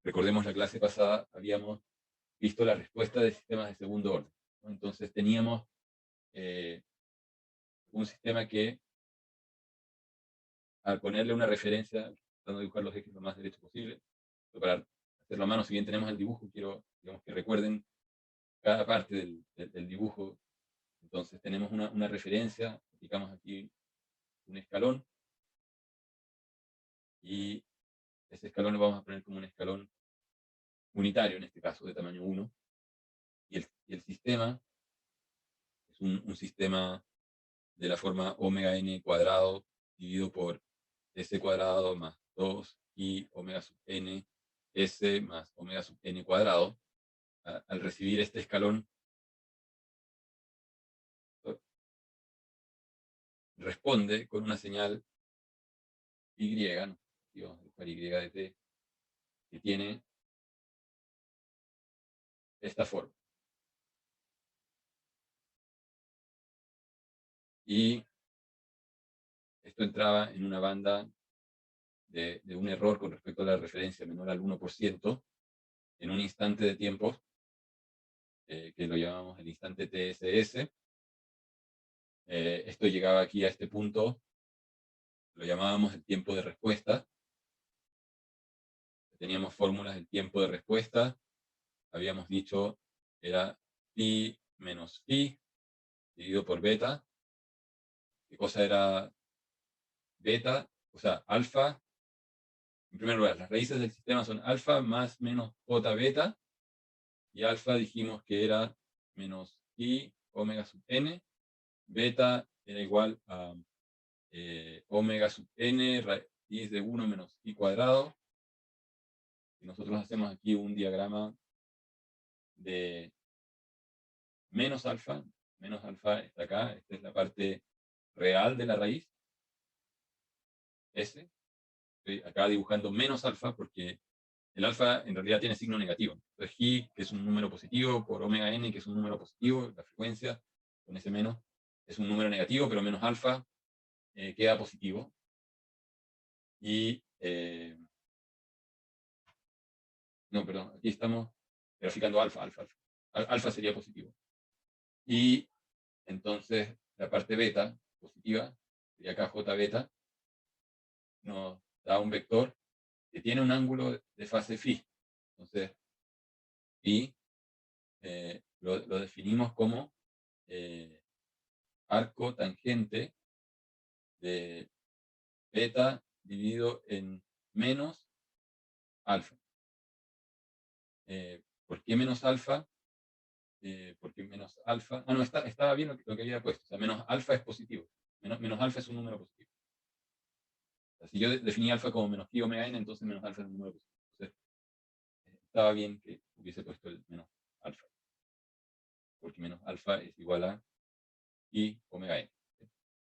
recordemos la clase pasada, habíamos visto la respuesta de sistemas de segundo orden, ¿no? Entonces teníamos un sistema que, al ponerle una referencia, tratando de dibujar los ejes lo más derecho posible, para hacerlo a mano, si bien tenemos el dibujo, quiero, digamos, que recuerden cada parte del dibujo. Entonces tenemos una referencia, aplicamos aquí un escalón, y ese escalón lo vamos a poner como un escalón unitario, en este caso de tamaño 1, y el sistema es un sistema de la forma omega n cuadrado dividido por s cuadrado más 2 y omega sub n s más omega sub n cuadrado. Al recibir este escalón, responde con una señal y, ¿no? Vamos a dibujar y de t, que tiene esta forma. Y esto entraba en una banda de un error con respecto a la referencia menor al 1% en un instante de tiempo, que lo llamamos el instante TSS. Esto llegaba aquí a este punto, lo llamábamos el tiempo de respuesta. Teníamos fórmulas del tiempo de respuesta. Habíamos dicho era phi menos phi dividido por beta. ¿Qué cosa era beta? O sea, alfa. En primer lugar, las raíces del sistema son alfa más menos j beta. Y alfa dijimos que era menos i omega sub n. Beta era igual a omega sub n raíz de 1 menos i cuadrado. Y nosotros hacemos aquí un diagrama de menos alfa está acá, esta es la parte real de la raíz, S. Estoy acá dibujando menos alfa porque el alfa en realidad tiene signo negativo. Entonces G, que es un número positivo, por omega n, que es un número positivo, la frecuencia, con ese menos, es un número negativo, pero menos alfa queda positivo. Y, no, perdón, aquí estamos graficando alfa. Alfa sería positivo. Y entonces la parte beta, positiva, sería acá j beta, nos da un vector que tiene un ángulo de fase phi. Entonces, phi lo definimos como arco tangente de beta dividido en menos alfa. ¿Por qué menos alfa? Porque menos alfa... Ah, no, estaba bien lo que había puesto. O sea, menos alfa es positivo. Menos alfa es un número positivo. O sea, si yo definí alfa como menos pi omega n, entonces menos alfa es un número positivo. Entonces, estaba bien que hubiese puesto el menos alfa. Porque menos alfa es igual a i omega n.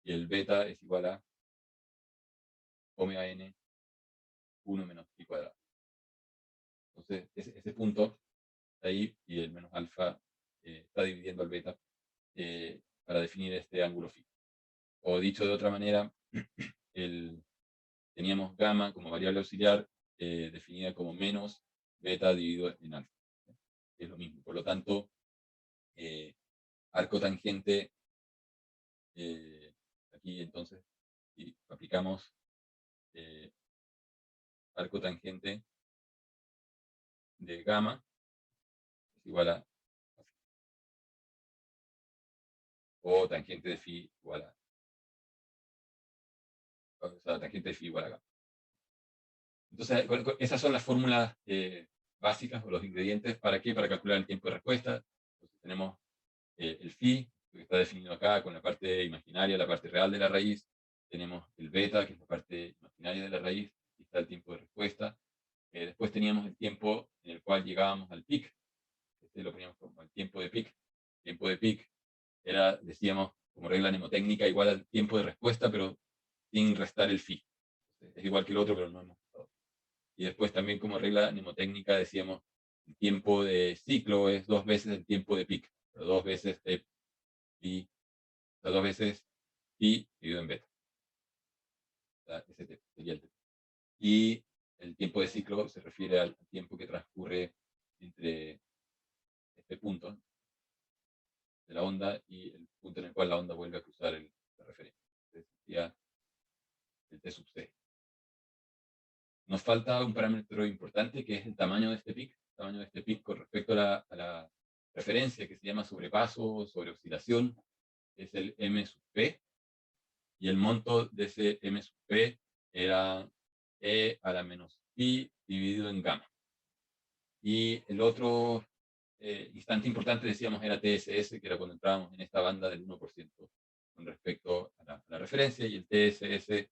Y el beta es igual a omega n 1 menos pi cuadrado. Entonces, ese punto está ahí, y el menos alfa está dividiendo al beta para definir este ángulo phi. O dicho de otra manera, teníamos gamma como variable auxiliar definida como menos beta dividido en alfa. Es lo mismo. Por lo tanto, arco tangente, aquí entonces aplicamos arco tangente de gamma es igual a, o tangente de phi igual a, o sea, tangente de phi igual a gamma. Entonces, esas son las fórmulas básicas o los ingredientes. ¿Para qué? Para calcular el tiempo de respuesta. Entonces tenemos el phi, que está definido acá con la parte imaginaria, la parte real de la raíz. Tenemos el beta, que es la parte imaginaria de la raíz. Aquí está el tiempo de respuesta. Después teníamos el tiempo en el cual llegábamos al pic. Este lo poníamos como el tiempo de pic. El tiempo de pic era, decíamos, como regla mnemotécnica, igual al tiempo de respuesta, pero sin restar el phi. Es igual que el otro, pero no hemos usado. Y después también como regla mnemotécnica decíamos, el tiempo de ciclo es 2 veces el tiempo de pic, pero 2 veces de pi, o sea, 2 veces pi dividido en beta. O sea, ese sería el tiempo. Y el tiempo de ciclo se refiere al tiempo que transcurre entre este punto de la onda y el punto en el cual la onda vuelve a cruzar la referencia. Entonces, sería el T sub C. Nos falta un parámetro importante que es el tamaño de este pic. El tamaño de este pic con respecto a la referencia que se llama sobrepaso o sobreoscilación es el M sub P. Y el monto de ese M sub P era E a la menos pi dividido en gamma. Y el otro instante importante, decíamos, era TSS, que era cuando entrábamos en esta banda del 1% con respecto a la referencia, y el TSS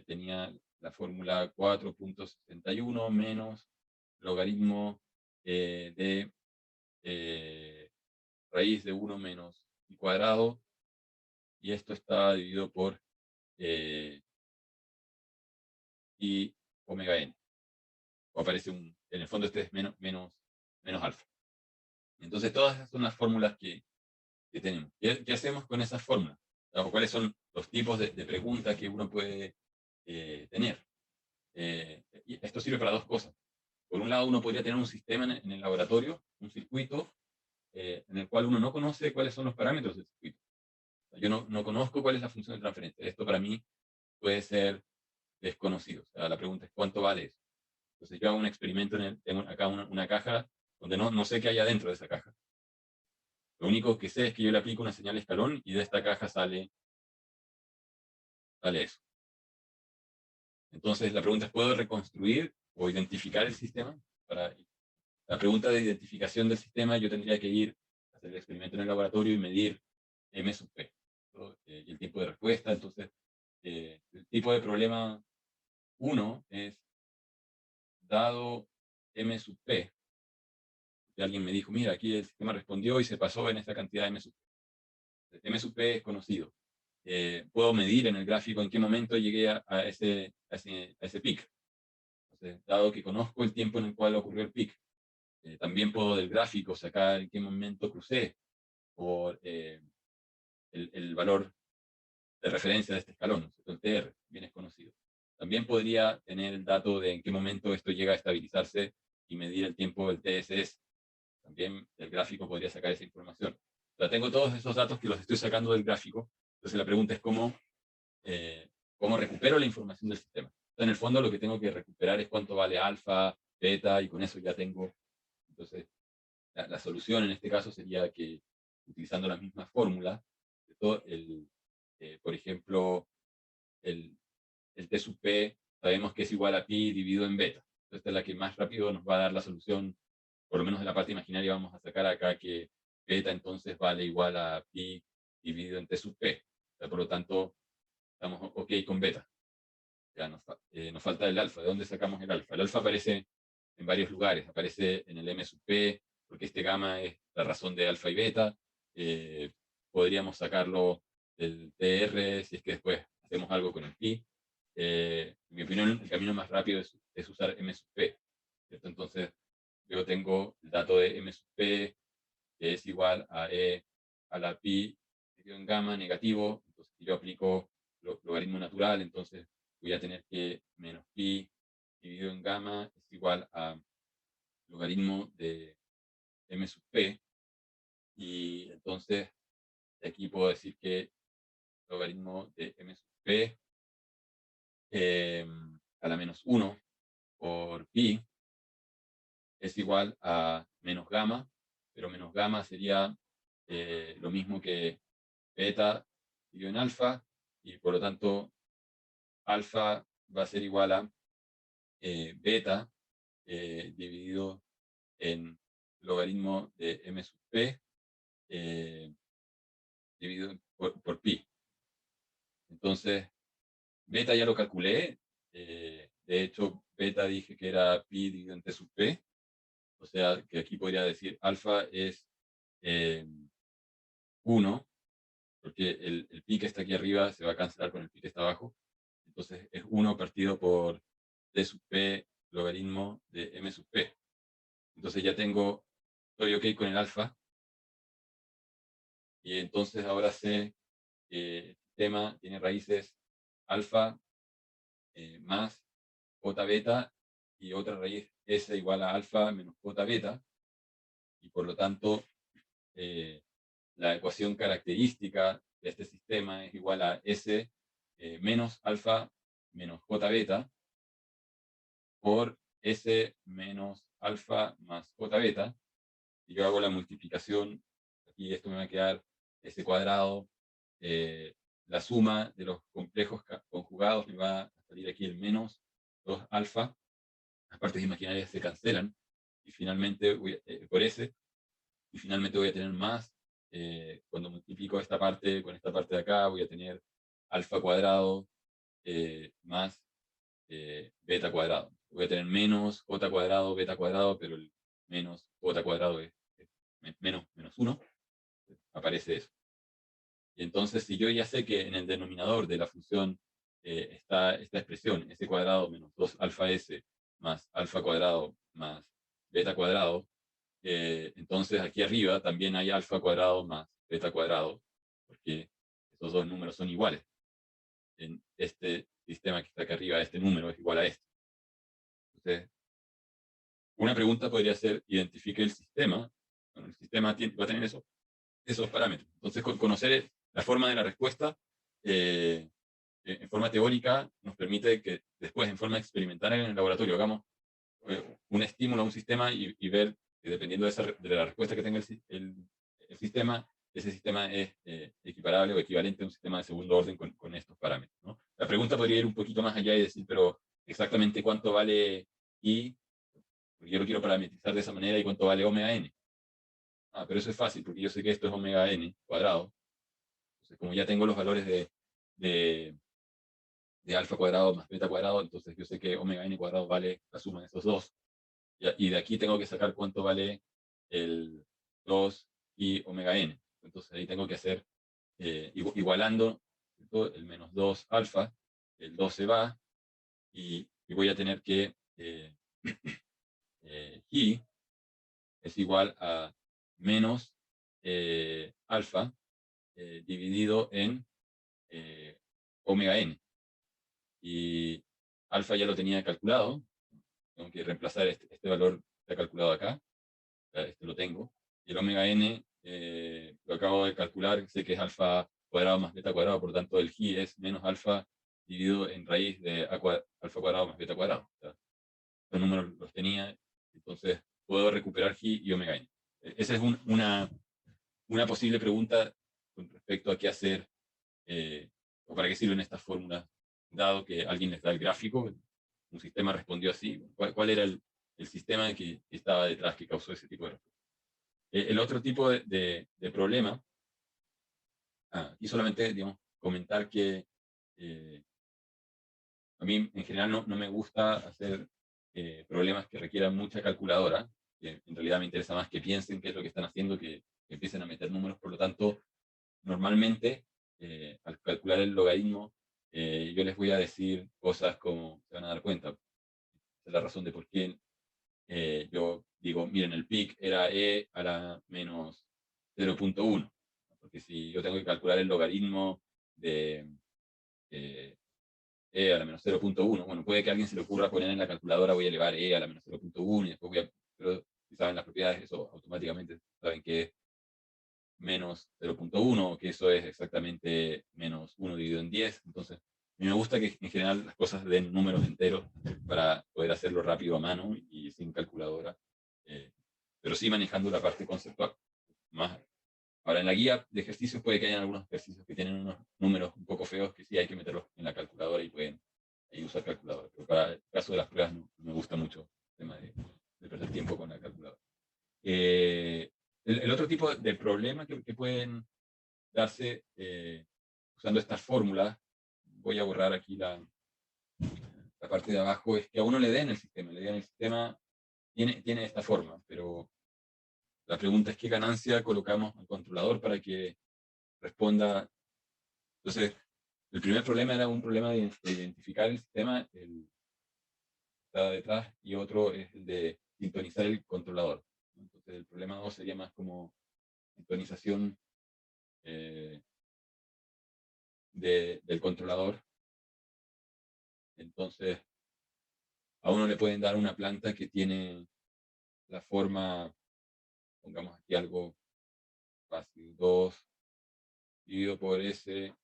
tenía la fórmula 4.61 menos logaritmo de raíz de 1 menos i cuadrado, y esto está dividido por i omega n. O aparece en el fondo este es menos alfa. Entonces todas esas son las fórmulas que tenemos. ¿Qué hacemos con esas fórmulas? ¿O cuáles son los tipos de preguntas que uno puede tener? Y esto sirve para dos cosas. Por un lado, uno podría tener un sistema en el laboratorio, un circuito, en el cual uno no conoce cuáles son los parámetros del circuito. Yo no conozco cuál es la función de transferencia. Esto para mí puede ser desconocido. O sea, la pregunta es ¿cuánto vale eso? Entonces yo hago un experimento, tengo acá una caja donde no sé qué hay adentro de esa caja. Lo único que sé es que yo le aplico una señal escalón y de esta caja sale eso. Entonces la pregunta es, ¿puedo reconstruir o identificar el sistema? Para la pregunta de identificación del sistema, yo tendría que ir a hacer el experimento en el laboratorio y medir M sub P, ¿no? Y el tiempo de respuesta. Entonces, el tipo de problema 1 es, dado M sub P, y alguien me dijo, mira, aquí el sistema respondió y se pasó en esta cantidad de M sub P. M sub P es conocido. Puedo medir en el gráfico en qué momento llegué a ese pic. Entonces, dado que conozco el tiempo en el cual ocurrió el pic, también puedo del gráfico sacar en qué momento crucé por el valor de referencia de este escalón, el TR, bien es conocido. También podría tener el dato de en qué momento esto llega a estabilizarse y medir el tiempo del TSS. También del gráfico podría sacar esa información. O sea, tengo todos esos datos que los estoy sacando del gráfico. Entonces la pregunta es cómo recupero la información del sistema. Entonces, en el fondo lo que tengo que recuperar es cuánto vale alfa, beta, y con eso ya tengo. Entonces, la solución en este caso sería que, utilizando la misma fórmula, por ejemplo, el T sub P sabemos que es igual a pi dividido en beta. Entonces, esta es la que más rápido nos va a dar la solución, por lo menos de la parte imaginaria vamos a sacar acá que beta entonces vale igual a pi dividido en T sub P. O sea, por lo tanto, estamos ok con beta. Ya nos falta el alfa. ¿De dónde sacamos el alfa? El alfa aparece en varios lugares. Aparece en el M sub P, porque este gamma es la razón de alfa y beta. Podríamos sacarlo del TR si es que después hacemos algo con el pi. En mi opinión, el camino más rápido es usar M sub P, ¿cierto? Entonces, yo tengo el dato de M sub P, que es igual a E a la pi dividido en gamma negativo. Entonces, si yo aplico logaritmo natural, entonces voy a tener que menos pi dividido en gamma es igual a logaritmo de M sub P. Y entonces, de aquí puedo decir que logaritmo de M sub P a la menos 1 por pi es igual a menos gamma, pero menos gamma sería lo mismo que beta dividido en alfa, y por lo tanto alfa va a ser igual a beta dividido en logaritmo de M sub P dividido por pi. Entonces, beta ya lo calculé. De hecho, beta dije que era pi dividido en T sub P. O sea, que aquí podría decir alfa es 1, porque el pi que está aquí arriba se va a cancelar con el pi que está abajo. Entonces, es 1 partido por T sub P logaritmo de M sub P. Entonces ya estoy ok con el alfa. Y entonces ahora sé que el sistema tiene raíces alfa más j beta, y otra raíz S igual a alfa menos j beta, y por lo tanto la ecuación característica de este sistema es igual a S menos alfa menos j beta por S menos alfa más j beta. Si yo hago la multiplicación, aquí esto me va a quedar S cuadrado, la suma de los complejos conjugados me va a salir aquí el menos 2 alfa, las partes imaginarias se cancelan, y finalmente por S, y finalmente voy a tener más, cuando multiplico esta parte con esta parte de acá, voy a tener alfa cuadrado más beta cuadrado. Voy a tener menos j cuadrado, beta cuadrado, pero el menos j cuadrado es menos 1, aparece eso. Y entonces, si yo ya sé que en el denominador de la función está esta expresión, s cuadrado menos 2 alfa s más alfa cuadrado más beta cuadrado, entonces aquí arriba también hay alfa cuadrado más beta cuadrado, porque estos dos números son iguales. En este sistema que está acá arriba, este número es igual a este. Entonces, una pregunta podría ser, identifique el sistema. Bueno, el sistema va a tener esos parámetros. Entonces, conocer la forma de la respuesta en forma teórica nos permite que después, en forma experimental en el laboratorio, hagamos un estímulo a un sistema y ver que dependiendo de la respuesta que tenga el sistema, ese sistema es equiparable o equivalente a un sistema de segundo orden con estos parámetros, ¿no? La pregunta podría ir un poquito más allá y decir, pero exactamente cuánto vale I, porque yo lo quiero parametrizar de esa manera, y cuánto vale omega n. Pero eso es fácil, porque yo sé que esto es omega n cuadrado. Entonces, como ya tengo los valores de alfa cuadrado más beta cuadrado, entonces yo sé que omega n cuadrado vale la suma de esos dos. Y de aquí tengo que sacar cuánto vale el 2 y omega n. Entonces ahí tengo que hacer, igualando, ¿cierto?, el menos 2 alfa, el 2 se va, y voy a tener que y es igual a menos alfa dividido en omega n. Y alfa ya lo tenía calculado, tengo que reemplazar este valor que está calculado acá, este lo tengo, y el omega n lo acabo de calcular, sé que es alfa cuadrado más beta cuadrado, por lo tanto el g es menos alfa dividido en raíz de alfa cuadrado más beta cuadrado. O sea, los números los tenía, entonces puedo recuperar g y omega n. Esa es una posible pregunta con respecto a qué hacer o para qué sirven estas fórmulas, dado que alguien les da el gráfico, un sistema respondió así. ¿Cuál era el sistema que estaba detrás que causó ese tipo de respuesta? El otro tipo de problema, y solamente, digamos, comentar que a mí en general no me gusta hacer problemas que requieran mucha calculadora, que en realidad me interesa más que piensen qué es lo que están haciendo, que empiecen a meter números. Por lo tanto, normalmente, al calcular el logaritmo, yo les voy a decir cosas como, se van a dar cuenta, esa es la razón de por qué yo digo, miren, el PIC era e a la menos 0.1, porque si yo tengo que calcular el logaritmo de e a la menos 0.1, bueno, puede que a alguien se le ocurra poner en la calculadora, voy a elevar e a la menos 0.1, y después pero si saben las propiedades, eso automáticamente saben que es menos 0.1, que eso es exactamente menos 1 dividido en 10. Entonces, a mí me gusta que en general las cosas den números enteros para poder hacerlo rápido a mano y sin calculadora, pero sí manejando la parte conceptual. Ahora, en la guía de ejercicios puede que haya algunos ejercicios que tienen unos números un poco feos que sí hay que meterlos en la calculadora y pueden usar calculadora. Pero para el caso de las pruebas no me gusta mucho el tema de perder tiempo con la calculadora. El otro tipo de problema que pueden darse usando estas fórmulas, voy a borrar aquí la parte de abajo, es que a uno le den el sistema, tiene esta forma, pero la pregunta es qué ganancia colocamos al controlador para que responda. Entonces, el primer problema era un problema de identificar el sistema, el que está detrás, y otro es el de sintonizar el controlador. Entonces, el problema 2 sería más como sintonización del controlador. Entonces, a uno le pueden dar una planta que tiene la forma, pongamos aquí algo fácil, 2 dividido por S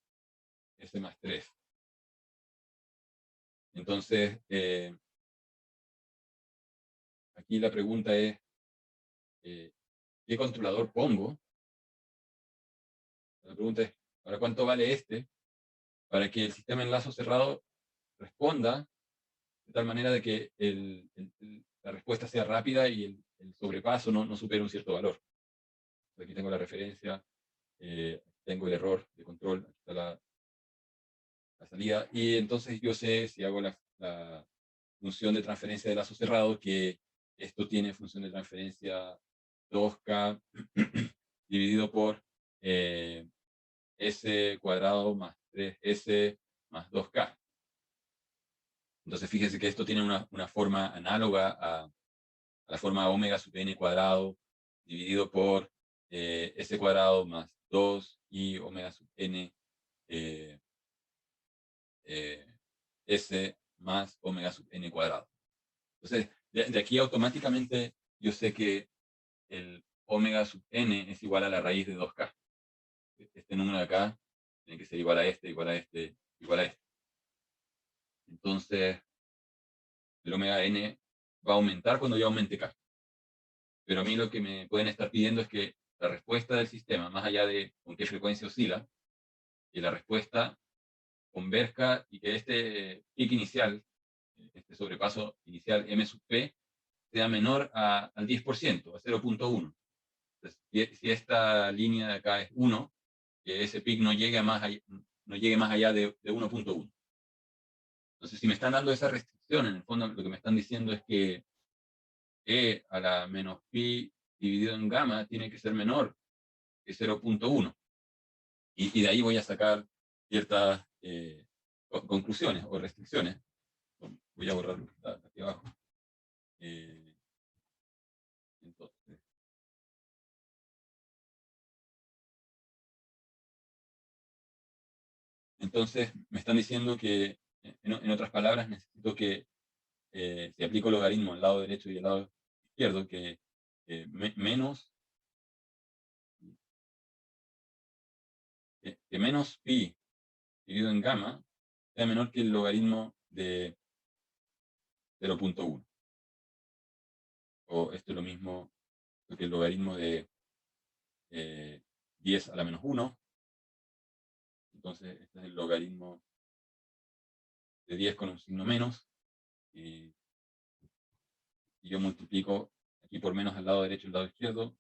más 3. Entonces, aquí la pregunta es, ¿qué controlador pongo? La pregunta es, ¿para cuánto vale este? Para que el sistema en lazo cerrado responda de tal manera de que la respuesta sea rápida y el sobrepaso no supere un cierto valor. Aquí tengo la referencia, tengo el error de control, aquí está la salida, y entonces yo sé, si hago la función de transferencia de lazo cerrado, que esto tiene función de transferencia 2K dividido por S cuadrado más 3S más 2K. Entonces fíjense que esto tiene una forma análoga a la forma omega sub n cuadrado dividido por S cuadrado más 2 y omega sub n S más omega sub n cuadrado. Entonces, de aquí automáticamente yo sé que el omega sub n es igual a la raíz de 2K. Este número de acá tiene que ser igual a este, igual a este, igual a este. Entonces, el omega n va a aumentar cuando yo aumente K. Pero a mí lo que me pueden estar pidiendo es que la respuesta del sistema, más allá de con qué frecuencia oscila, que la respuesta converja y que este pico inicial, este sobrepaso inicial M sub P, sea menor al 10%, a 0.1. Si esta línea de acá es 1, que ese pic no llegue más allá de 1.1. Entonces, si me están dando esa restricción, en el fondo lo que me están diciendo es que E a la menos pi dividido en gamma tiene que ser menor que 0.1. Y de ahí voy a sacar ciertas conclusiones o restricciones. Voy a borrar lo que está aquí abajo. Entonces, me están diciendo que, en otras palabras, necesito que si aplico logaritmo al lado derecho y al lado izquierdo, que menos pi dividido en gamma sea menor que el logaritmo de 0.1. O esto es lo mismo que el logaritmo de 10 a la menos 1. Entonces, este es el logaritmo de 10 con un signo menos. Y yo multiplico aquí por menos al lado derecho y al lado izquierdo.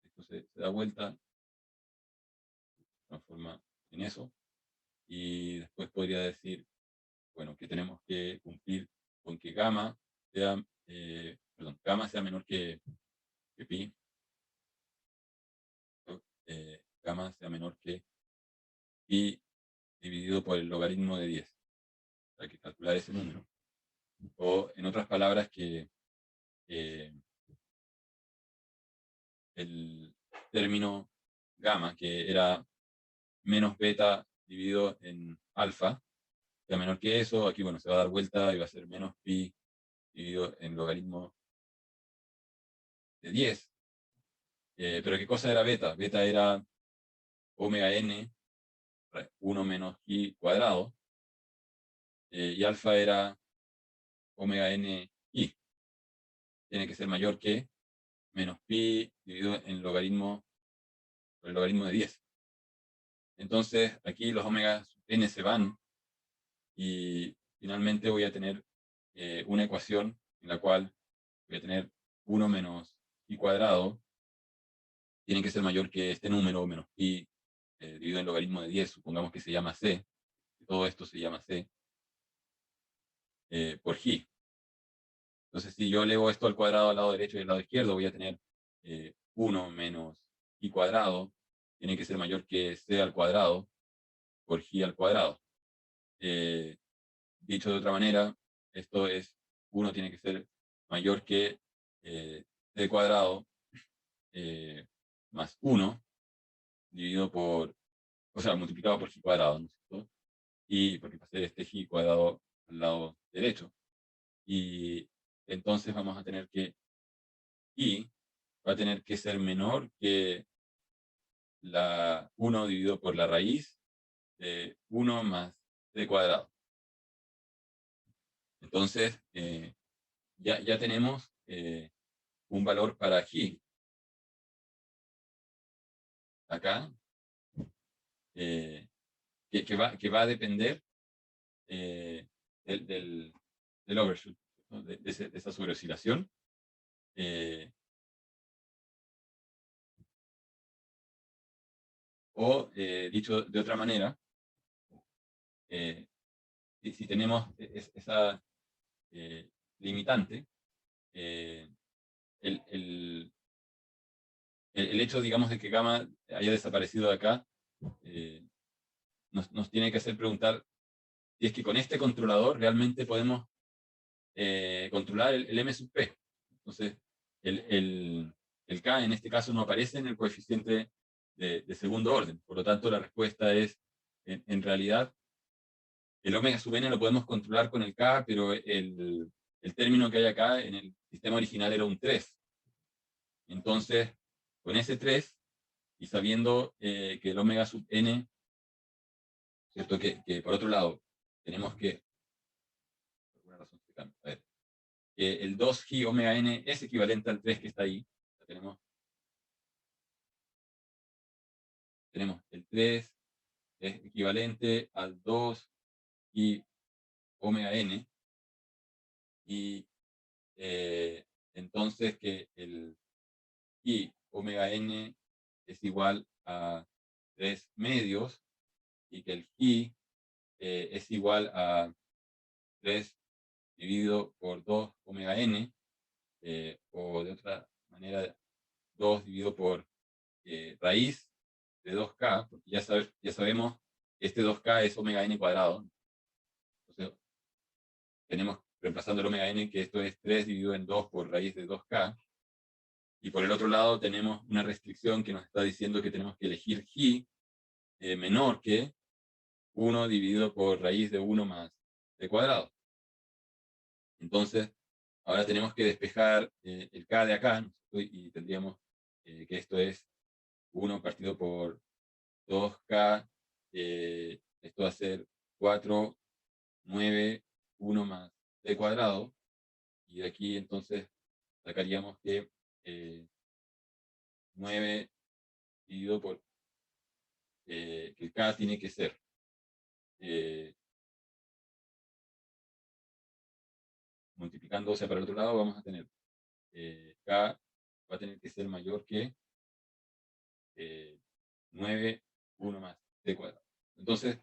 Esto se da vuelta, se transforma en eso. Y después podría decir, bueno, que tenemos que cumplir con que gamma sea, gamma sea menor que pi. Gamma sea menor que pi dividido por el logaritmo de 10. Hay que calcular ese número. O, en otras palabras, que el término gamma, que era menos beta dividido en alfa, sea menor que eso. Aquí, bueno, se va a dar vuelta y va a ser menos pi dividido en logaritmo de 10. Pero ¿qué cosa era beta? Beta era omega n, 1 menos i cuadrado, y alfa era omega n i. Tiene que ser mayor que menos pi dividido en logaritmo, por el logaritmo de 10. Entonces, aquí los omega n se van y finalmente voy a tener una ecuación en la cual voy a tener 1 menos i cuadrado tiene que ser mayor que este número, menos pi dividido en logaritmo de 10, supongamos que se llama c, que todo esto se llama c, por j. Entonces, si yo elevo esto al cuadrado al lado derecho y al lado izquierdo, voy a tener 1 menos i cuadrado, tiene que ser mayor que c al cuadrado por j al cuadrado. Dicho de otra manera, esto es 1 tiene que ser mayor que c cuadrado más 1 dividido por, o sea, multiplicado por j cuadrado, ¿no es cierto? Y porque pasé este j cuadrado al lado derecho. y entonces vamos a tener que i va a tener que ser menor que la 1 dividido por la raíz de 1 más c cuadrado. Entonces, ya tenemos un valor para aquí. Acá, que va a depender del overshoot, ¿no? de esa sobreoscilación. O, dicho de otra manera, si tenemos esa limitante, el, el, el hecho, digamos, de que gamma haya desaparecido de acá, nos tiene que hacer preguntar si es que con este controlador realmente podemos controlar el M sub P. Entonces, el K en este caso no aparece en el coeficiente de segundo orden. Por lo tanto, la respuesta es, en realidad, el omega sub n lo podemos controlar con el K, pero el término que hay acá en el sistema original era un 3. Entonces, con ese 3, y sabiendo que el omega sub n, ¿cierto? Que por otro lado, tenemos que, por alguna razón se cambia, a ver, que el 2G omega n es equivalente al 3 que está ahí. Tenemos el 3 es equivalente al 2 y omega n, y entonces que el y omega n es igual a 3 medios, y que el i es igual a 3 dividido por 2 omega n, o de otra manera 2 dividido por raíz de 2k, porque ya sabemos que este 2k es omega n cuadrado. Entonces tenemos, reemplazando el omega n, que esto es 3 dividido en 2 por raíz de 2k, y por el otro lado tenemos una restricción que nos está diciendo que tenemos que elegir g menor que 1 dividido por raíz de 1 más c cuadrado. Entonces, ahora tenemos que despejar el k de acá, ¿no? Y tendríamos que esto es 1 partido por 2k, esto va a ser 4, 9, 1 más c cuadrado, y de aquí entonces sacaríamos que 9 dividido por que el k tiene que ser multiplicando, o sea, para el otro lado vamos a tener k va a tener que ser mayor que 9, 1 más c cuadrado. Entonces,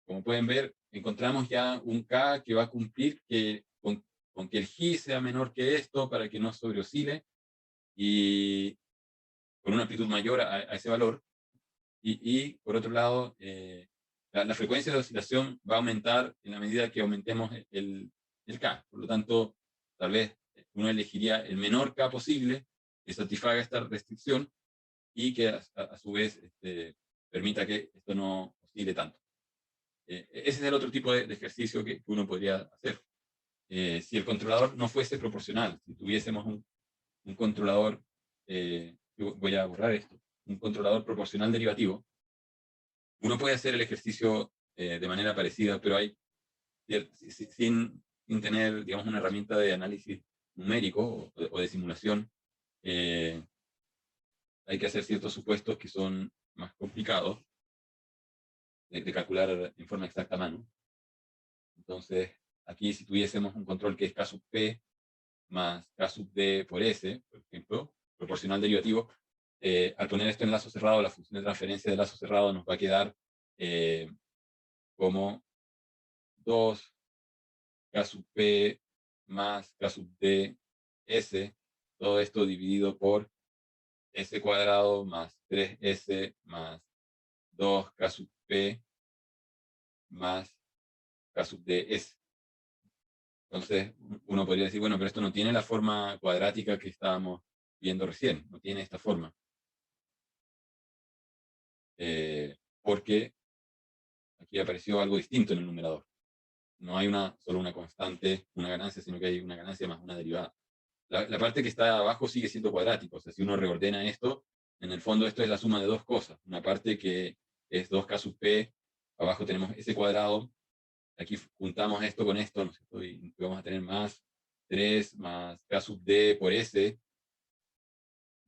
como pueden ver, encontramos ya un k que va a cumplir con que el g sea menor que esto para que no sobreoscile, y con una amplitud mayor a ese valor. Y por otro lado, la frecuencia de oscilación va a aumentar en la medida que aumentemos el K. Por lo tanto, tal vez uno elegiría el menor K posible que satisfaga esta restricción y que a su vez permita que esto no oscile tanto. Ese es el otro tipo de ejercicio que uno podría hacer. Si el controlador no fuese proporcional, si tuviésemos un controlador, voy a borrar esto, un controlador proporcional derivativo, uno puede hacer el ejercicio de manera parecida, pero hay, sin tener, digamos, una herramienta de análisis numérico o de simulación, hay que hacer ciertos supuestos que son más complicados de calcular en forma exacta a mano. Entonces, aquí si tuviésemos un control que es K sub P más K sub D por S, por ejemplo, proporcional derivativo, al poner esto en lazo cerrado, la función de transferencia de lazo cerrado nos va a quedar como 2 K sub P más K sub D S, todo esto dividido por S cuadrado más 3S más 2K sub P más K sub D S. Entonces, uno podría decir, bueno, pero esto no tiene la forma cuadrática que estábamos viendo recién, no tiene esta forma. Porque aquí apareció algo distinto en el numerador. no hay solo una constante, una ganancia, sino que hay una ganancia más una derivada. La parte que está abajo sigue siendo cuadrático, o sea, si uno reordena esto, en el fondo esto es la suma de dos cosas. Una parte que es 2k sub p, abajo tenemos ese cuadrado, aquí juntamos esto con esto, ¿no es cierto? Y vamos a tener más 3 más k sub d por s,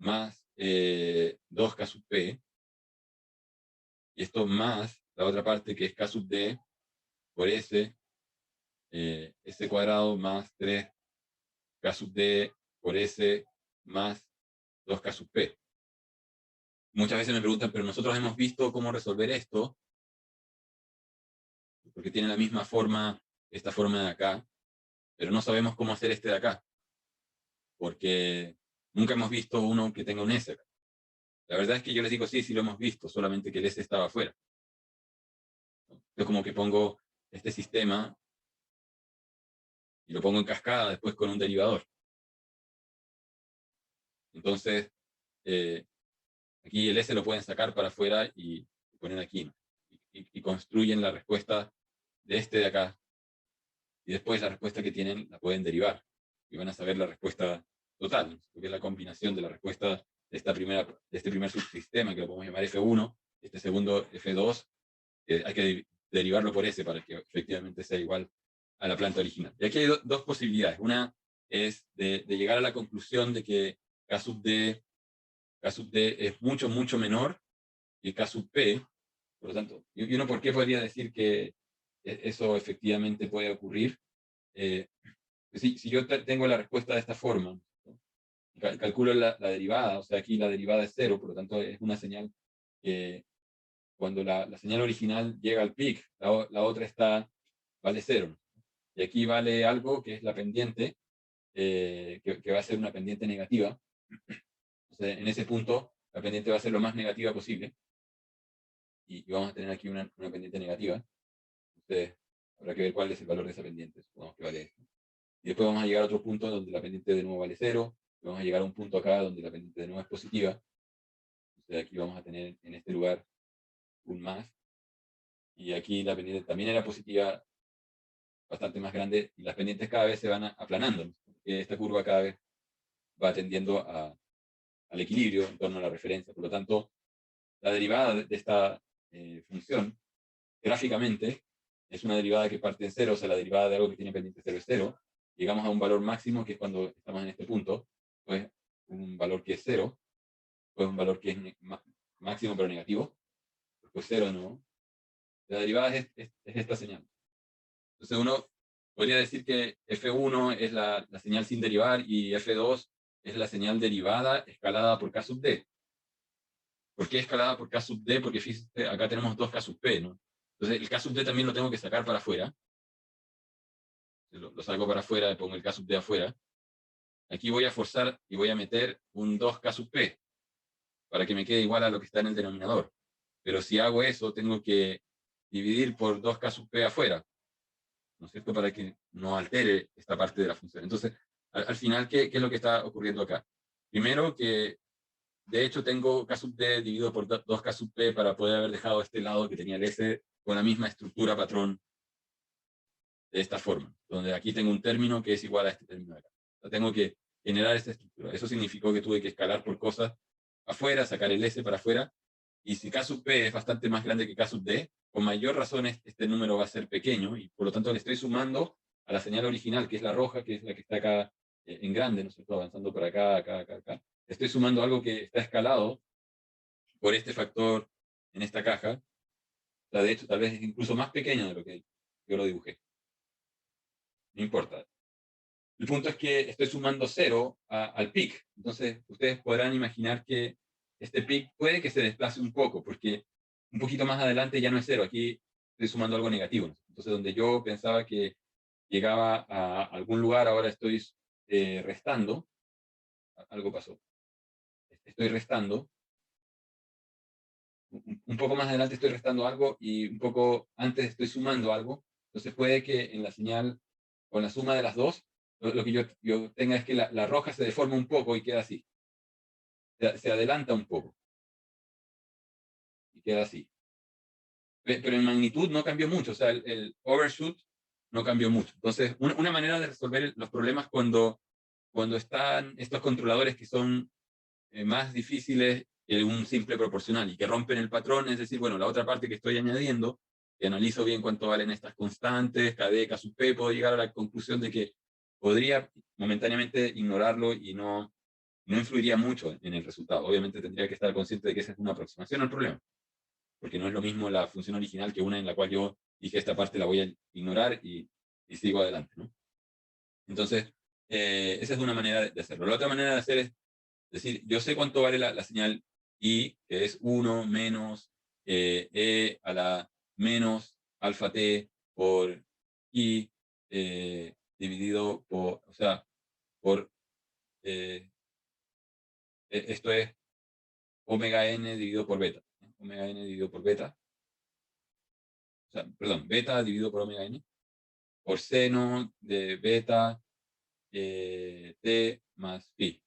más 2k sub p, y esto más la otra parte que es k sub d por s, s cuadrado más 3k sub d por s más 2k sub p. Muchas veces me preguntan, pero nosotros hemos visto cómo resolver esto, porque tiene la misma forma, esta forma de acá, pero no sabemos cómo hacer este de acá, porque nunca hemos visto uno que tenga un S acá. La verdad es que yo les digo, sí, sí lo hemos visto, solamente que el S estaba afuera. Yo como que pongo este sistema y lo pongo en cascada después con un derivador. Entonces, aquí el S lo pueden sacar para afuera y poner aquí, ¿no? Y construyen la respuesta de este de acá, y después la respuesta que tienen la pueden derivar, y van a saber la respuesta total, ¿no? Que es la combinación de la respuesta de este primer subsistema, que lo podemos llamar F1, este segundo F2, hay que derivarlo por S para que efectivamente sea igual a la planta original. Y aquí hay dos posibilidades. Una es de llegar a la conclusión de que K sub D es mucho, mucho menor que K sub P. Por lo tanto, y uno por qué podría decir que eso efectivamente puede ocurrir. Eh, si yo tengo la respuesta de esta forma, ¿no? Calculo la derivada, o sea, aquí la derivada es cero, por lo tanto es una señal que cuando la señal original llega al pic, la otra vale cero. Y aquí vale algo que es la pendiente, que va a ser una pendiente negativa. Entonces, en ese punto, la pendiente va a ser lo más negativa posible. Y vamos a tener aquí una pendiente negativa. Entonces, habrá que ver cuál es el valor de esa pendiente. Supongamos que vale esto. Y después vamos a llegar a otro punto donde la pendiente de nuevo vale cero. Vamos a llegar a un punto acá donde la pendiente de nuevo es positiva. Entonces, aquí vamos a tener en este lugar un más. Y aquí la pendiente también era positiva, bastante más grande, y las pendientes cada vez se van aplanando, ¿no? Porque esta curva cada vez va tendiendo al equilibrio en torno a la referencia. Por lo tanto, la derivada de esta función, gráficamente, es una derivada que parte en cero, o sea, la derivada de algo que tiene pendiente cero es cero. Llegamos a un valor máximo, que es cuando estamos en este punto, pues un valor que es cero, pues un valor que es máximo pero negativo, pues cero de nuevo. La derivada es esta señal. Entonces uno podría decir que F1 es la señal sin derivar y F2 es la señal derivada escalada por K sub D. ¿Por qué escalada por K sub D? Porque fíjate, acá tenemos 2K sub P, ¿no? Entonces el K sub D también lo tengo que sacar para afuera. Lo saco para afuera, le pongo el K sub D afuera. Aquí voy a forzar y voy a meter un 2K sub P para que me quede igual a lo que está en el denominador. Pero si hago eso, tengo que dividir por 2K sub P afuera, ¿no es cierto? Para que no altere esta parte de la función. Entonces, al final, ¿qué es lo que está ocurriendo acá? Primero, que de hecho tengo K sub D dividido por 2K sub P para poder haber dejado este lado que tenía el S con la misma estructura patrón de esta forma, donde aquí tengo un término que es igual a este término de acá. Entonces, tengo que generar esta estructura. Eso significó que tuve que escalar por cosas afuera, sacar el S para afuera, y si K sub P es bastante más grande que K sub D, con mayor razón este número va a ser pequeño, y por lo tanto le estoy sumando a la señal original, que es la roja, que es la que está acá en grande, ¿no es cierto? Avanzando por acá, acá, acá, acá. Estoy sumando algo que está escalado por este factor en esta caja. O sea, de hecho, tal vez es incluso más pequeño de lo que yo lo dibujé. No importa. El punto es que estoy sumando cero al pic. Entonces, ustedes podrán imaginar que este pic puede que se desplace un poco, porque un poquito más adelante ya no es cero. Aquí estoy sumando algo negativo, ¿no? Entonces, donde yo pensaba que llegaba a algún lugar, ahora estoy restando. Algo pasó. Estoy restando. Un poco más adelante estoy restando algo y un poco antes estoy sumando algo. Entonces, puede que en la señal, con la suma de las dos, lo que yo tenga es que la roja se deforma un poco y queda así. Se adelanta un poco y queda así. Pero en magnitud no cambió mucho. O sea, el overshoot no cambió mucho. Entonces, una manera de resolver los problemas cuando están estos controladores que son más difíciles que un simple proporcional y que rompen el patrón, es decir, bueno, la otra parte que estoy añadiendo, que analizo bien cuánto valen estas constantes, KD, K sub P, puedo llegar a la conclusión de que podría momentáneamente ignorarlo y no influiría mucho en el resultado. Obviamente tendría que estar consciente de que esa es una aproximación al problema, porque no es lo mismo la función original que una en la cual yo dije esta parte la voy a ignorar y sigo adelante, ¿no? Entonces, esa es una manera de hacerlo. La otra manera de hacer es decir, yo sé cuánto vale la señal I, que es 1 menos E a la menos alfa t por I dividido por, o sea, por, esto es omega n dividido por beta. Omega n dividido por beta. O sea, perdón, beta dividido por omega n. Por seno de beta t más pi.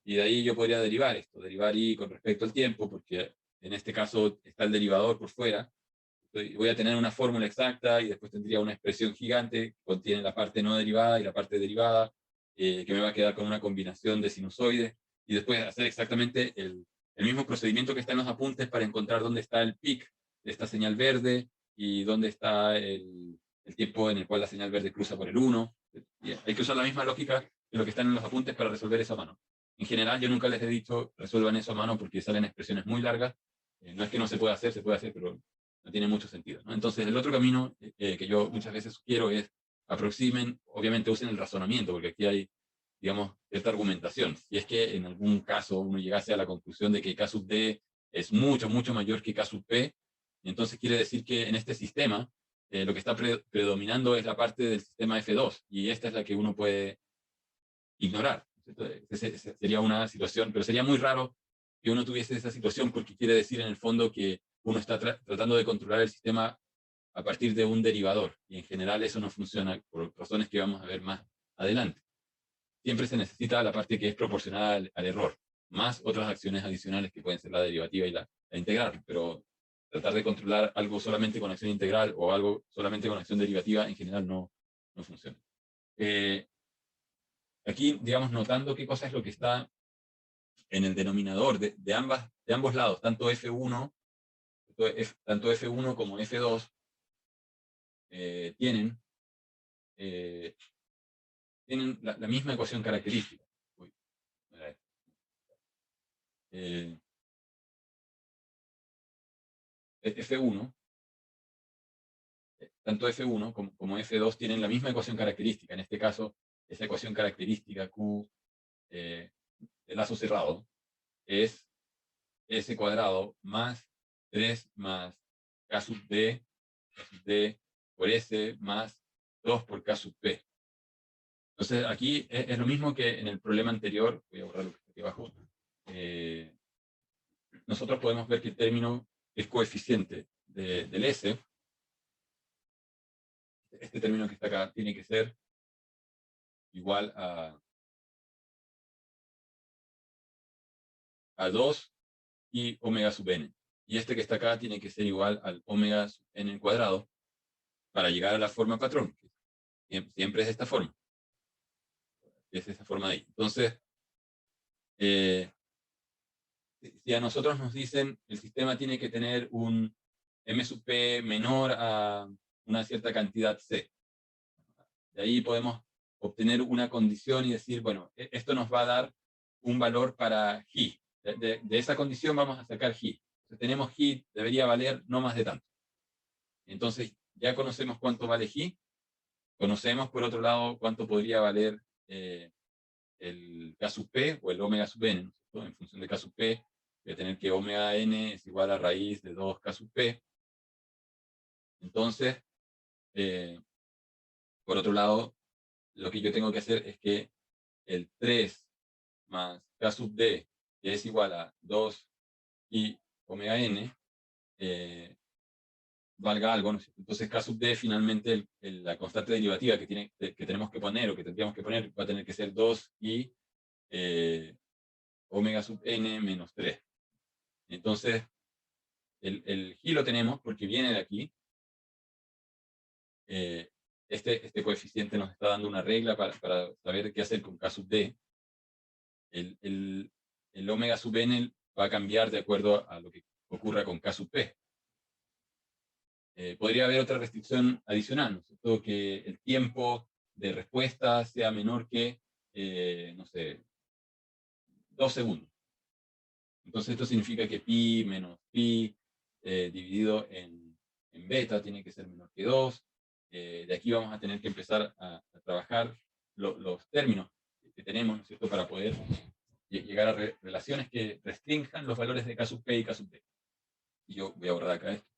Y de ahí yo podría derivar I con respecto al tiempo, porque en este caso está el derivador por fuera. Voy a tener una fórmula exacta y después tendría una expresión gigante que contiene la parte no derivada y la parte derivada, que me va a quedar con una combinación de sinusoides, y después hacer exactamente el mismo procedimiento que está en los apuntes para encontrar dónde está el pic de esta señal verde y dónde está el tiempo en el cual la señal verde cruza por el 1. Hay que usar la misma lógica de lo que está en los apuntes para resolver eso a mano. En general, yo nunca les he dicho resuelvan eso a mano porque salen expresiones muy largas. No es que no se pueda hacer, se puede hacer, pero no tiene mucho sentido, ¿no? Entonces, el otro camino que yo muchas veces sugiero es aproximen, obviamente usen el razonamiento, porque aquí hay, digamos, esta argumentación. Si es que en algún caso uno llegase a la conclusión de que K sub D es mucho, mucho mayor que K sub P, entonces quiere decir que en este sistema lo que está predominando es la parte del sistema F2, y esta es la que uno puede ignorar. Esa sería una situación, pero sería muy raro que uno tuviese esa situación porque quiere decir en el fondo que uno está tratando de controlar el sistema a partir de un derivador, y en general eso no funciona por razones que vamos a ver más adelante. Siempre se necesita la parte que es proporcional al error, más otras acciones adicionales que pueden ser la derivativa y la integral, pero tratar de controlar algo solamente con acción integral o algo solamente con acción derivativa en general no funciona. Aquí, digamos, notando qué cosa es lo que está en el denominador de ambos lados, tanto F1, tanto F1 como F2 tienen la misma ecuación característica. Uy, F1, tanto F1 como F2 tienen la misma ecuación característica. En este caso, esa ecuación característica Q de lazo cerrado es S cuadrado más 3 más K sub D por S más 2 por K sub P. Entonces, aquí es lo mismo que en el problema anterior. Voy a borrar lo que está aquí abajo. Nosotros podemos ver que el término es coeficiente del S. Este término que está acá tiene que ser igual a 2 y omega sub n. Y este que está acá tiene que ser igual al omega sub n al cuadrado para llegar a la forma patrón. Siempre es esta forma. Es esa forma de ahí. Entonces, si a nosotros nos dicen el sistema tiene que tener un m sub p menor a una cierta cantidad c, de ahí podemos obtener una condición y decir, bueno, esto nos va a dar un valor para G. De esa condición vamos a sacar G. Entonces tenemos G, debería valer no más de tanto. Entonces ya conocemos cuánto vale G. Conocemos, por otro lado, cuánto podría valer el K sub P o el omega sub n, ¿no? En función de K sub P, voy a tener que omega n es igual a raíz de 2K sub P. Entonces, por otro lado, lo que yo tengo que hacer es que el 3 más K sub D, que es igual a 2 y omega n, valga algo, ¿no? Entonces K sub D finalmente la constante derivativa que tenemos que poner o que tendríamos que poner va a tener que ser 2 y omega sub n menos 3. Entonces el G lo tenemos porque viene de aquí, este coeficiente nos está dando una regla para saber qué hacer con K sub D. El omega sub n va a cambiar de acuerdo a lo que ocurra con K sub P. Podría haber otra restricción adicional, ¿no es cierto? Que el tiempo de respuesta sea menor que, no sé, 2 segundos. Entonces esto significa que pi menos pi dividido en beta tiene que ser menor que 2. De aquí vamos a tener que empezar a trabajar los términos que tenemos, ¿no es cierto?, para poder llegar a relaciones que restrinjan los valores de K sub P y K sub D. Y yo voy a borrar acá esto.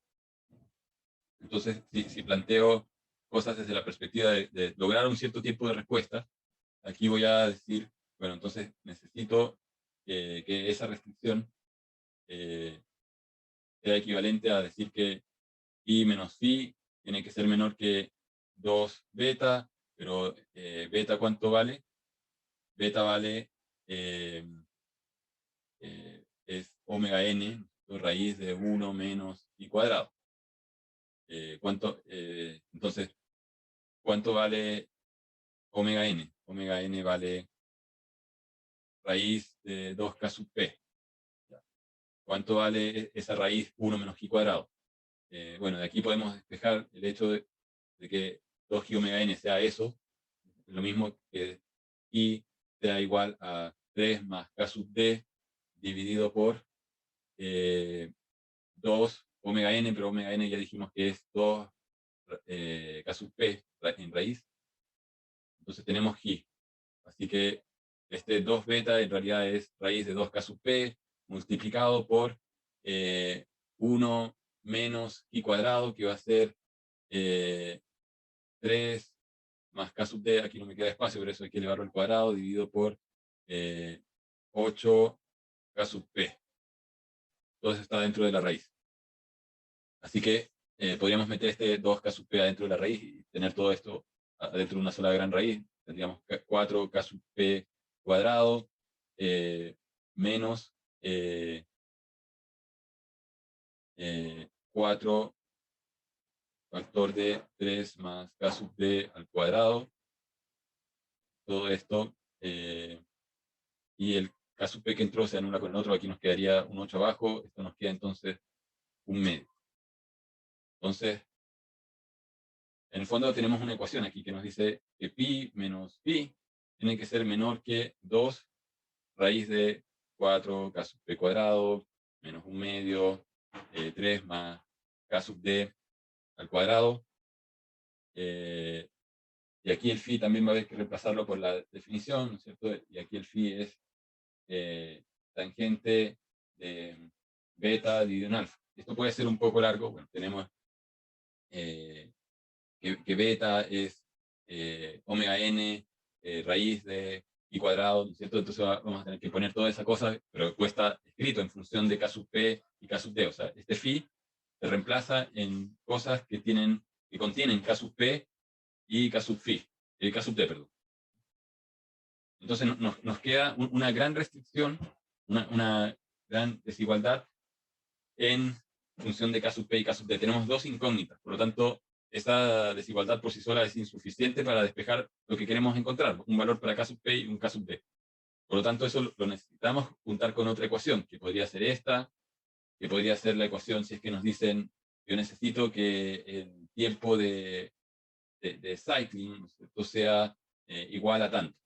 Entonces, si planteo cosas desde la perspectiva de lograr un cierto tiempo de respuesta, aquí voy a decir, bueno, entonces necesito que esa restricción sea equivalente a decir que pi menos phi tiene que ser menor que 2 beta, pero beta ¿cuánto vale? Beta vale, es omega n, raíz de 1 menos i cuadrado. Entonces, ¿cuánto vale omega n? Omega n vale raíz de 2k sub p. ¿Cuánto vale esa raíz 1 menos i cuadrado? Bueno, de aquí podemos despejar el hecho de que 2i omega n sea eso, lo mismo que i sea igual a 3 más k sub d dividido por 2 omega n, pero omega n ya dijimos que es 2 k sub p en raíz. Entonces tenemos i. Así que este 2 beta en realidad es raíz de 2k sub p multiplicado por 1 menos i cuadrado, que va a ser 3 más k sub d, aquí no me queda espacio, por eso hay que elevarlo al cuadrado, dividido por 8 k sub p. Todo eso está dentro de la raíz. Así que podríamos meter este 2k sub p adentro de la raíz y tener todo esto dentro de una sola gran raíz. Tendríamos 4k sub p cuadrado menos 4 factor de 3 más k sub d al cuadrado. Todo esto, y el k sub p que entró se anula con el otro, aquí nos quedaría un 8 abajo, esto nos queda entonces un medio. Entonces, en el fondo tenemos una ecuación aquí que nos dice que pi menos pi tiene que ser menor que 2 raíz de 4 k sub p cuadrado menos un medio 3 más k sub d al cuadrado. Y aquí el phi también va a haber que reemplazarlo por la definición, ¿no es cierto? Y aquí el phi es tangente de beta dividido en alfa. Esto puede ser un poco largo. Bueno, tenemos que beta es omega n raíz de i cuadrado, ¿no es cierto? Entonces vamos a tener que poner toda esa cosa, pero está escrito en función de k sub p y k sub d. O sea, este phi se reemplaza en cosas que contienen k sub p y k sub phi, k sub d, perdón. Entonces nos queda una gran restricción, una gran desigualdad en función de k sub p y k sub d. Tenemos dos incógnitas, por lo tanto, esa desigualdad por sí sola es insuficiente para despejar lo que queremos encontrar, un valor para k sub p y un k sub d. Por lo tanto, eso lo necesitamos juntar con otra ecuación, que podría ser esta, que podría ser la ecuación si es que nos dicen, yo necesito que el tiempo de cycling, ¿no es cierto?, sea igual a tanto.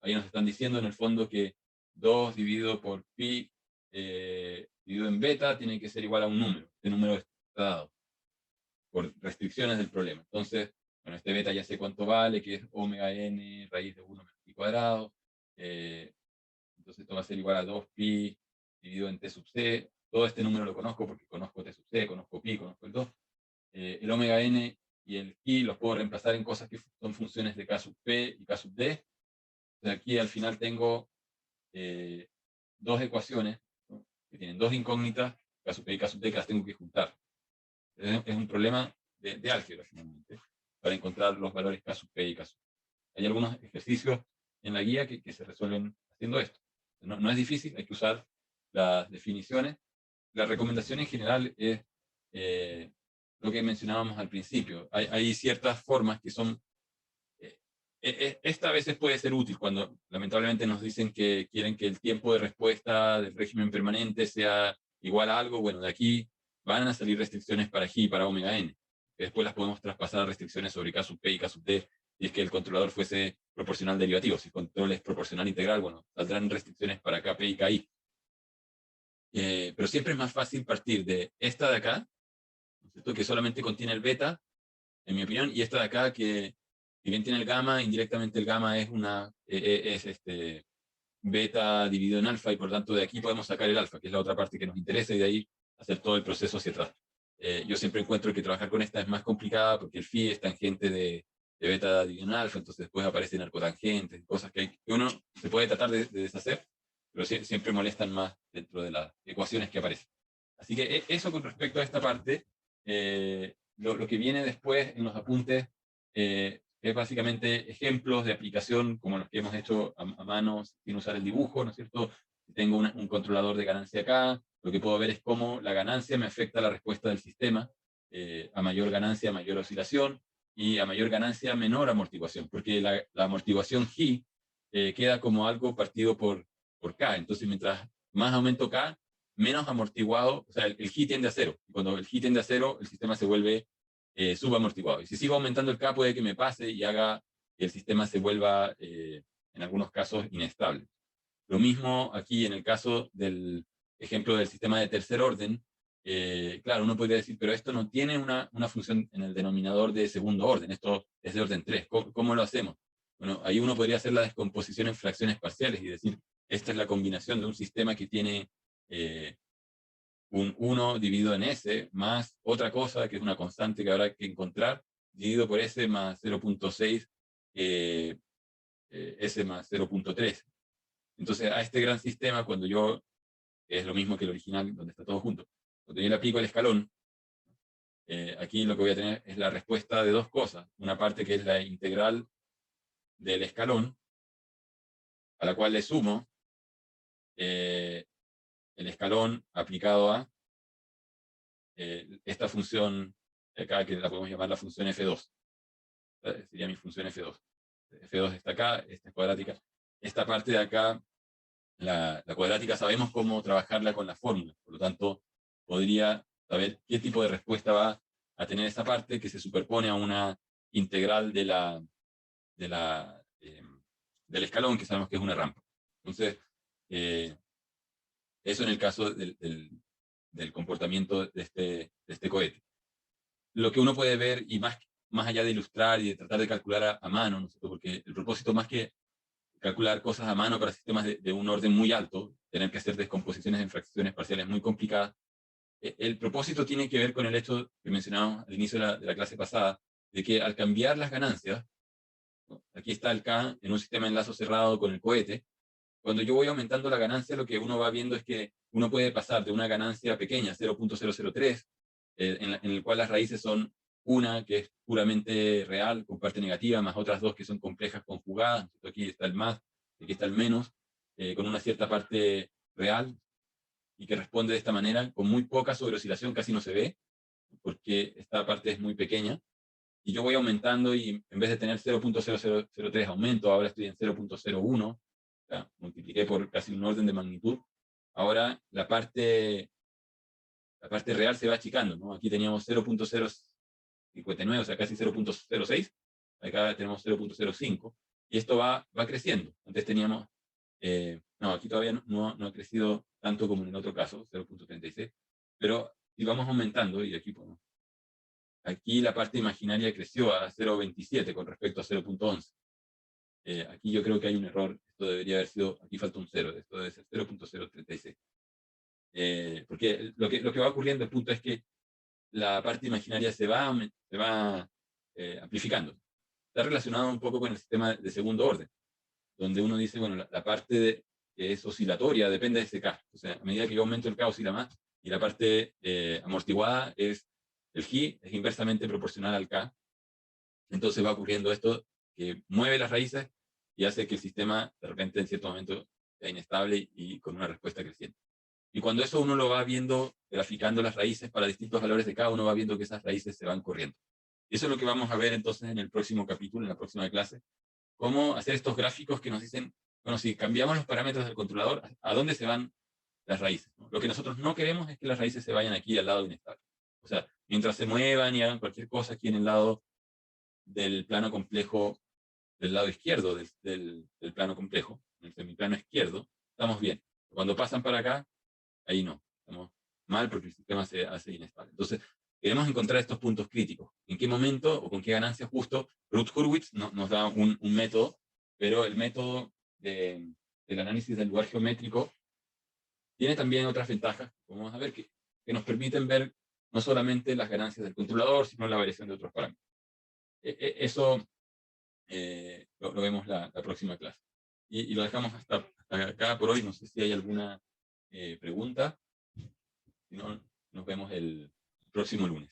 Ahí nos están diciendo en el fondo que 2 dividido por pi dividido en beta tiene que ser igual a un número. Este número está dado por restricciones del problema. Entonces, bueno, este beta ya sé cuánto vale, que es omega n raíz de 1 menos pi cuadrado. Entonces esto va a ser igual a 2pi dividido en t sub c. Todo este número lo conozco porque conozco t sub c, conozco pi, conozco el 2. El omega n y el i los puedo reemplazar en cosas que son funciones de k sub p y k sub d. Entonces aquí al final tengo dos ecuaciones, ¿no?, que tienen dos incógnitas, k sub p y k sub d, que las tengo que juntar. Es un problema de álgebra, finalmente, para encontrar los valores k sub p y k sub d. Hay algunos ejercicios en la guía que se resuelven haciendo esto. No es difícil, hay que usar las definiciones. La recomendación en general es lo que mencionábamos al principio. Hay ciertas formas que son Esta a veces puede ser útil cuando lamentablemente nos dicen que quieren que el tiempo de respuesta del régimen permanente sea igual a algo. Bueno, de aquí van a salir restricciones para G y para omega n. Que después las podemos traspasar a restricciones sobre K sub P y K sub D, si es que el controlador fuese proporcional derivativo. Si el control es proporcional integral, bueno, saldrán restricciones para KP y KI. Pero siempre es más fácil partir de esta de acá, ¿no es cierto?, que solamente contiene el beta, en mi opinión, y esta de acá que, si bien tiene el gamma, indirectamente el gamma es beta dividido en alfa, y por tanto de aquí podemos sacar el alfa, que es la otra parte que nos interesa, y de ahí hacer todo el proceso hacia atrás. Yo siempre encuentro que trabajar con esta es más complicada porque el phi es tangente de beta dividido en alfa, entonces después aparecen arcotangentes, cosas que uno se puede tratar de deshacer, pero siempre molestan más dentro de las ecuaciones que aparecen. Así que eso con respecto a esta parte. Lo que viene después en los apuntes es básicamente ejemplos de aplicación como los que hemos hecho a mano sin usar el dibujo, ¿no es cierto? Si tengo un controlador de ganancia acá, lo que puedo ver es cómo la ganancia me afecta la respuesta del sistema. A mayor ganancia, mayor oscilación, y a mayor ganancia, menor amortiguación, porque la amortiguación G queda como algo partido por K. Entonces, mientras más aumento K, menos amortiguado, o sea, el G tiende a cero. Y cuando el G tiende a cero, el sistema se vuelve subamortiguado. Y si sigo aumentando el K, puede que me pase y haga que el sistema se vuelva, en algunos casos, inestable. Lo mismo aquí en el caso del ejemplo del sistema de tercer orden. Claro, uno podría decir, pero esto no tiene una función en el denominador de segundo orden, esto es de orden 3. ¿Cómo lo hacemos? Bueno, ahí uno podría hacer la descomposición en fracciones parciales y decir, esta es la combinación de un sistema que tiene un 1 dividido en S, más otra cosa que es una constante que habrá que encontrar, dividido por S más 0.6, S más 0.3. Entonces, a este gran sistema, cuando yo, es lo mismo que el original, donde está todo junto, cuando yo le aplico el escalón, aquí lo que voy a tener es la respuesta de dos cosas. Una parte que es la integral del escalón, a la cual le sumo el escalón aplicado a esta función acá, que la podemos llamar la función F2. Sería mi función F2. F2 está acá, esta es cuadrática. Esta parte de acá, la cuadrática, sabemos cómo trabajarla con la fórmula. Por lo tanto, podría saber qué tipo de respuesta va a tener esa parte que se superpone a una integral del escalón, que sabemos que es una rampa. Entonces, eso en el caso del comportamiento de este cohete. Lo que uno puede ver, y más allá de ilustrar y de tratar de calcular a mano, ¿no es cierto?, porque el propósito, más que calcular cosas a mano para sistemas de un orden muy alto, tener que hacer descomposiciones en fracciones parciales muy complicadas, el propósito tiene que ver con el hecho que mencionábamos al inicio de la clase pasada, de que al cambiar las ganancias, ¿no?, aquí está el K en un sistema de enlazo cerrado con el cohete. Cuando yo voy aumentando la ganancia, lo que uno va viendo es que uno puede pasar de una ganancia pequeña, 0.003, en el cual las raíces son una que es puramente real, con parte negativa, más otras dos que son complejas conjugadas. Aquí está el más, aquí está el menos, con una cierta parte real, y que responde de esta manera, con muy poca sobreoscilación, casi no se ve, porque esta parte es muy pequeña. Y yo voy aumentando, y en vez de tener 0.0003 aumento, ahora estoy en 0.01, o sea, multipliqué por casi un orden de magnitud. Ahora la parte real se va achicando, ¿no? Aquí teníamos 0.059, o sea, casi 0.06. Acá tenemos 0.05. Y esto va creciendo. Antes teníamos, no, aquí todavía no ha crecido tanto como en el otro caso, 0.36. Pero si vamos aumentando, y aquí podemos, aquí la parte imaginaria creció a 0.27 con respecto a 0.11. Aquí yo creo que hay un error. Esto debería haber sido, aquí falta un 0, esto debe ser 0.036. Porque lo que va ocurriendo, el punto es que la parte imaginaria se va amplificando. Está relacionado un poco con el sistema de segundo orden, donde uno dice, bueno, la parte que es oscilatoria depende de ese K. O sea, a medida que yo aumento el K, oscila más, y la parte amortiguada es el G, es inversamente proporcional al K. Entonces va ocurriendo esto que mueve las raíces y hace que el sistema de repente en cierto momento sea inestable y con una respuesta creciente. Y cuando eso uno lo va viendo, graficando las raíces para distintos valores de K, uno va viendo que esas raíces se van corriendo. Y eso es lo que vamos a ver entonces en el próximo capítulo, en la próxima clase, cómo hacer estos gráficos que nos dicen, bueno, si cambiamos los parámetros del controlador, ¿a dónde se van las raíces? ¿No? Lo que nosotros no queremos es que las raíces se vayan aquí al lado inestable. O sea, mientras se muevan y hagan cualquier cosa aquí en el lado del plano complejo, del lado izquierdo del plano complejo, en el semiplano izquierdo, estamos bien. Cuando pasan para acá, ahí no, estamos mal porque el sistema se hace inestable. Entonces, queremos encontrar estos puntos críticos. ¿En qué momento o con qué ganancia justo? Ruth-Hurwitz nos da un método, pero el método del análisis del lugar geométrico tiene también otras ventajas, como vamos a ver, que nos permiten ver no solamente las ganancias del controlador, sino la variación de otros parámetros. Eso lo vemos la próxima clase. Y lo dejamos hasta acá por hoy. No sé si hay alguna pregunta. Si no, nos vemos el próximo lunes.